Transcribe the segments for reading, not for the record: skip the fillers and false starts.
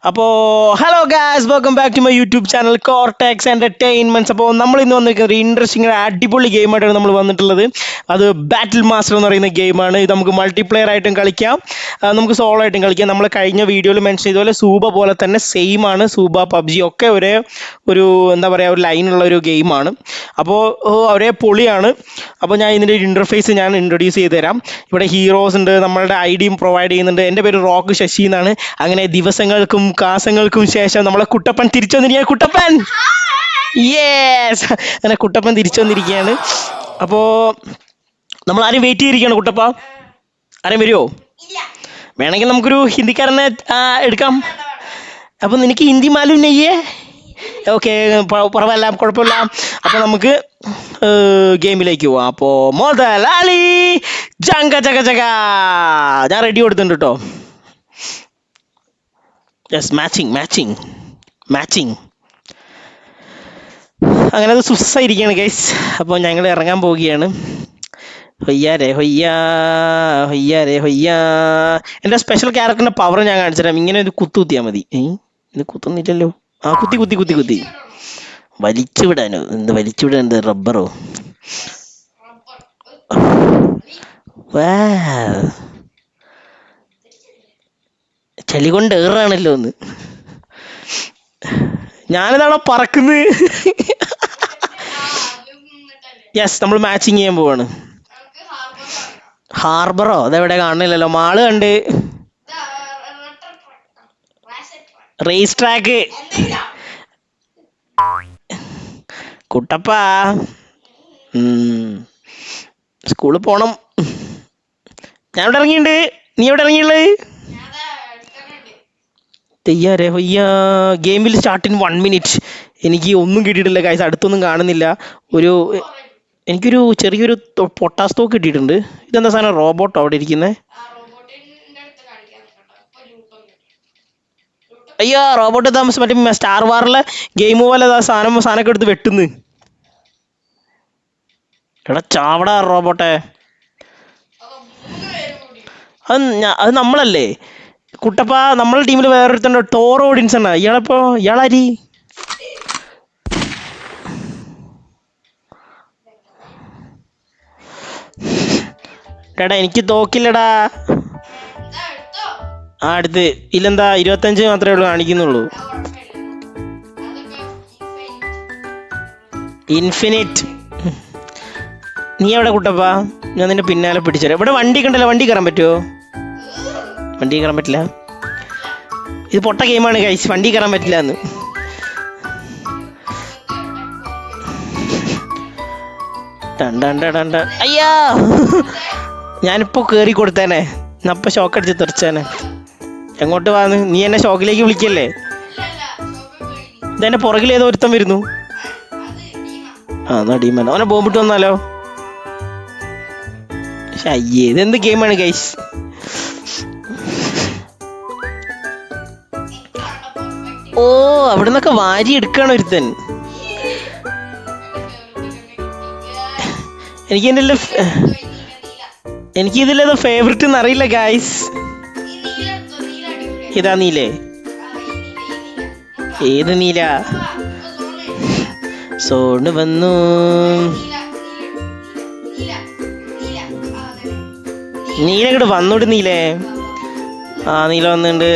അപ്പോൾ hello guys, welcome back to my YouTube channel Cortex entertainments. അപ്പോൾ നമ്മൾ ഇന്ന് വന്നിരിക്കുന്ന ഒരു ഇൻട്രസ്റ്റിംഗ് അടിപൊളി ഗെയിമായിട്ടാണ് നമ്മൾ വന്നിട്ടുള്ളത്. അത് ബാറ്റിൽ മാസ്റ്റർ എന്ന് പറയുന്ന ഗെയിമാണ്. ഇത് നമുക്ക് മൾട്ടിപ്ലെയർ ആയിട്ടും കളിക്കാം, നമുക്ക് സോളോ ആയിട്ടും കളിക്കാം. നമ്മൾ കഴിഞ്ഞ വീഡിയോയിൽ മെൻഷൻ ചെയ്തതുപോലെ സൂബ പോലെ തന്നെ സെയിം ആണ്. സൂബ, പബ്ജി ഒക്കെ ഒരേ ഒരു എന്താ പറയുക ഒരു ലൈനുള്ള ഒരു ഗെയിമാണ്. അപ്പോൾ ഒരേ പൊളിയാണ്. അപ്പോൾ ഞാൻ ഇതിൻ്റെ ഒരു ഇൻ്റർഫേസ് ഞാൻ ഇൻട്രൊഡ്യൂസ് ചെയ്ത് തരാം. ഇവിടെ ഹീറോസ് ഉണ്ട്, നമ്മളുടെ ഐഡിയും പ്രൊവൈഡ് ചെയ്യുന്നുണ്ട്. എൻ്റെ പേര് റോക്ക് ശശി എന്നാണ്. അങ്ങനെ ദിവസങ്ങൾക്കും കാസങ്ങൾക്കും ശേഷം നമ്മളെ കുട്ടപ്പൻ തിരിച്ചു വന്നിരിക്കുകയാണ്. കുട്ടപ്പൻ, യെസ്, അങ്ങനെ കുട്ടപ്പൻ തിരിച്ചു വന്നിരിക്കുകയാണ്. അപ്പോൾ നമ്മൾ ആരും വെയിറ്റ് ചെയ്തിരിക്കുകയാണ്. കുട്ടപ്പ ആരും വരുമോ? വേണമെങ്കിൽ നമുക്കൊരു ഹിന്ദിക്കാരനെ എടുക്കാം. അപ്പോൾ നിനക്ക് ഹിന്ദി മാലൂം നെയ്യേ? ഓക്കെ, പറവല്ല, കുഴപ്പമില്ല. അപ്പോൾ നമുക്ക് ഗെയിമിലേക്ക് പോവാം. അപ്പോൾ മുതലാളി ജങ്ക ചക ചക, ഞാൻ റെഡി കൊടുത്തിട്ടുണ്ട് കേട്ടോ. Yes, matching. അങ്ങനെ അത് സുസ്സായിരിക്കുകയാണ് ഗൈസ്. അപ്പോൾ ഞങ്ങൾ ഇറങ്ങാൻ പോവുകയാണ്. ഹൊയ്യാരേ ഹൊയ്യാ. എൻ്റെ സ്പെഷ്യൽ ക്യാരക്ടറിൻ്റെ പവർ ഞാൻ കാണിച്ചു തരാം. ഇങ്ങനെ ഒരു കുത്തിയാൽ മതി. ഇത് കുത്തുന്നില്ലല്ലോ. കുത്തി വലിച്ചുവിടാനോ? വലിച്ചുവിടാൻ റബ്ബറോ? ചളി കൊണ്ട് ഏറാണല്ലോ ഒന്ന്. ഞാനിതാണോ പറക്കുന്നത്? യെസ്, നമ്മൾ മാച്ചിങ് ചെയ്യാൻ പോവാണ്. ഹാർബറോ? അതെവിടെ കാണുന്നില്ലല്ലോ. മാള് കണ്ട്. Raise track. കുട്ടപ്പാ, സ്കൂളിൽ പോണം. ഞാൻ ഇവിടെ ഇറങ്ങിയിട്ടുണ്ട്. നീ എവിടെ ഇറങ്ങിയുള്ളത്? തെയ്യാരേ ഹൊയ്യാ. Game will start in 1 minute. എനിക്ക് ഒന്നും കിട്ടിയിട്ടില്ല ഗൈസ്, അടുത്തൊന്നും കാണുന്നില്ല. എനിക്കൊരു ചെറിയൊരു പൊട്ടാസ് തോക്ക് കിട്ടിയിട്ടുണ്ട്. ഇതെന്താ സാധനം? റോബോട്ടോ അവിടെ ഇരിക്കുന്നത്? അയ്യോ, റോബോട്ട് താമസം മറ്റേ സ്റ്റാർ വാറിലെ ഗെയിം പോലെ സാധനമൊക്കെ എടുത്ത് വെട്ടുന്നു. എടാ ചാവടാ റോബോട്ടെ. അത് നമ്മളല്ലേ കുട്ടപ്പ? നമ്മളെ ടീമിൽ വേറൊരുത്തണ്ട്, ടോർ ഓഡിയൻസ് ആണ്. ഇയാളാരി? എടാ എനിക്ക് തോക്കില്ലടാ. അടുത്ത് ഇല്ലെന്താ? 25 മാത്രമേ ഉള്ളൂ കാണിക്കുന്നുള്ളൂ. ഇൻഫിനിറ്റ്. നീ എവിടെ കുട്ടപ്പ? ഞാൻ നിന്റെ പിന്നാലെ പിടിച്ചേരാം. ഇവിടെ വണ്ടി കണ്ടല്ലോ. വണ്ടി കയറാൻ പറ്റുമോ? വണ്ടി കയറാൻ പറ്റില്ല. ഇത് പൊട്ട ഗെയിമാണ് ഗൈസ്, വണ്ടി കയറാൻ പറ്റില്ല എന്ന്. അയ്യാ, ഞാനിപ്പോ കേറി കൊടുത്തേനെ. അപ്പൊ ഷോക്ക് അടിച്ച് തെറിച്ചേനെ. എങ്ങോട്ട് വാന്ന്? നീ എന്നെ ഷോക്കിലേക്ക് വിളിക്കല്ലേ? ഇതെന്റെ പുറകിൽ ഏതോ ഒരുത്തം വരുന്നു. എന്നാ ടീമാണ്. അവനെ ബോംബിട്ട് വന്നാലോ? അയ്യേ, ഇതെന്ത് ഗെയിമാണ് ഗൈസ്? ഓ, അവിടെ നിന്നൊക്കെ വാരി എടുക്കാണ് ഒരുത്തൻ. എനിക്കിതിലേതോ ഫേവറേറ്റ് എന്ന് അറിയില്ല ഗൈസ്. ഇതാ നീലേ? ഏത് നീല? സോണ് വന്നു. നീല ഇങ്ങോട്ട് വന്നോട്ട് നീലേ. നീല വന്നിട്ടുണ്ട്.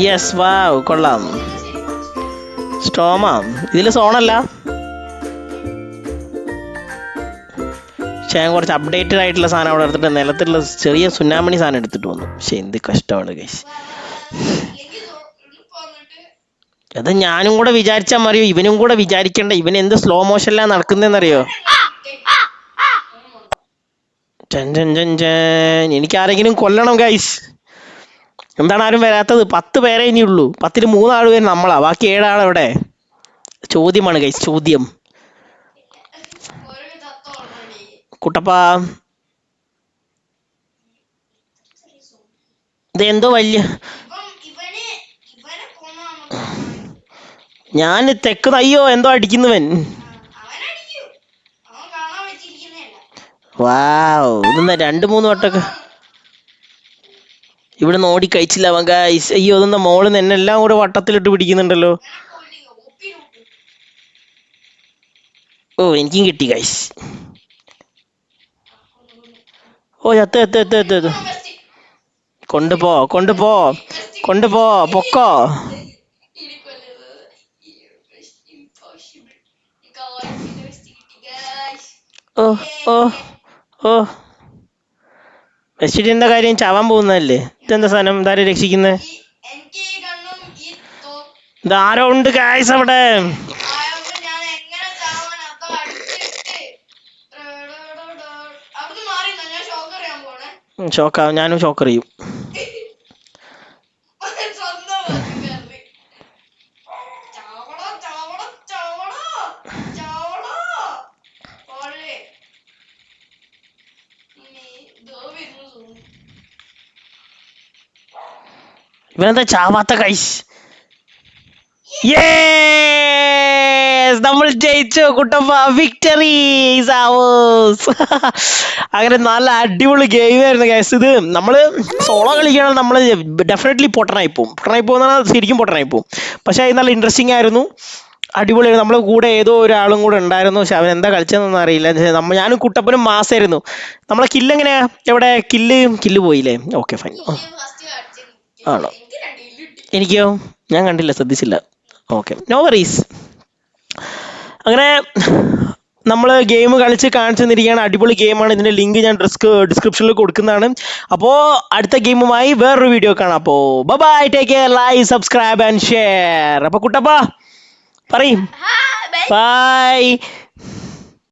യെസ്, വാവ്, കൊള്ളാം. സ്റ്റോമാ ഇതിൽ സോണല്ല. പക്ഷേ ഞാൻ കുറച്ച് അപ്ഡേറ്റഡ് ആയിട്ടുള്ള സാധനം അവിടെ എടുത്തിട്ട് നിലത്തുള്ള ചെറിയ സുനാമണി സാധനം എടുത്തിട്ട് വന്നു. പക്ഷെ എന്ത് കഷ്ടമാണ് ഗൈസ്. അത് ഞാനും കൂടെ വിചാരിച്ചാൽ മതിയോ? ഇവനും കൂടെ വിചാരിക്കണ്ട. ഇവൻ എന്ത് സ്ലോ മോഷനിലാണ് നടക്കുന്നതെന്നറിയോ? എനിക്ക് ആരെങ്കിലും കൊല്ലണം ഗൈസ്. എന്താണ് ആരും വരാത്തത്? 10 പേരെ ഇനിയുള്ളൂ. 10ൽ 3 ആൾ വരും നമ്മളാ. ബാക്കി 7 ആളെവിടെ? ചോദ്യമാണ് ഗൈസ്, ചോദ്യം. കുട്ടപ്പാ, ഇതെന്തോ വലിയ ഞാൻ തെക്ക്. അയ്യോ, എന്തോ അടിക്കുന്നവൻ. വാവ്, ഇതെന്താ 2-3 വട്ടൊക്കെ? ഇവിടെ ഓടി കഴിച്ചില്ല അവൻ ഗൈസ്. അയ്യോ അതെന്താ മോളിൽ നിന്ന് എന്നെ എല്ലാം കൂടെ വട്ടത്തിലിട്ട് പിടിക്കുന്നുണ്ടല്ലോ. ഓ എനിക്കും കിട്ടി ഗൈസ്. ഓ എത്ത് കൊണ്ടുപോ കൊണ്ടുപോ കൊണ്ടുപോ പൊക്കോ. ഓ ഓ ഓ വെച്ചിട്ട് എന്താ കാര്യം, ചാവാൻ പോകുന്നതല്ലേ. ഇതെന്താ സാധനം, ഇതാരെ രക്ഷിക്കുന്നത്? ഇതാരോ ഉണ്ട് ഗൈസ് അവിടെ. ഷോക്കാവും, ഞാനും ഷോക്ക് അറിയും. ഇവനെന്താ ചാവാത്ത ഗൈസ്? നമ്മൾ ജയിച്ചു കുട്ടപ്പ, വിക്ടറി ഈസ് അവേഴ്സ്. അങ്ങനെ നല്ല അടിപൊളി ഗെയിം ആയിരുന്നു ഗൈസ്. ഇത് നമ്മള് സോളോ കളിക്കുകയാണെങ്കിൽ നമ്മൾ ഡെഫിനറ്റ്ലി പൊട്ടനായി പോകും ശരിക്കും പൊട്ടനായി പോകും. പക്ഷെ അത് നല്ല ഇൻട്രസ്റ്റിംഗ് ആയിരുന്നു, അടിപൊളിയായിരുന്നു. നമ്മളെ കൂടെ ഏതോ ഒരാളും കൂടെ ഉണ്ടായിരുന്നു, പക്ഷെ അവൻ എന്താ കളിച്ചതെന്നൊന്നും അറിയില്ല. ഞാനും കുട്ടപ്പനും മാസായിരുന്നു. നമ്മളെ കില്ല് എങ്ങനെയാ, എവിടെ കില്ല് പോയില്ലേ? Okay fine. ആണോ? എനിക്കോ? ഞാൻ കണ്ടില്ല, ശ്രദ്ധിച്ചില്ല. Okay, no worries. അങ്ങനെ നമ്മൾ ഗെയിം കളിച്ച് കാണിച്ചു തന്നിരിക്കുകയാണ്. അടിപൊളി ഗെയിമാണ്. ഇതിന്റെ ലിങ്ക് ഞാൻ ഡിസ്ക്രിപ്ഷനിൽ കൊടുക്കുന്നതാണ്. അപ്പോൾ അടുത്ത ഗെയിമുമായി വേറൊരു വീഡിയോ കാണാം. അപ്പോൾ bye, take care, like, subscribe and share. അപ്പോൾ കുട്ടപ്പ പറയും ബൈ.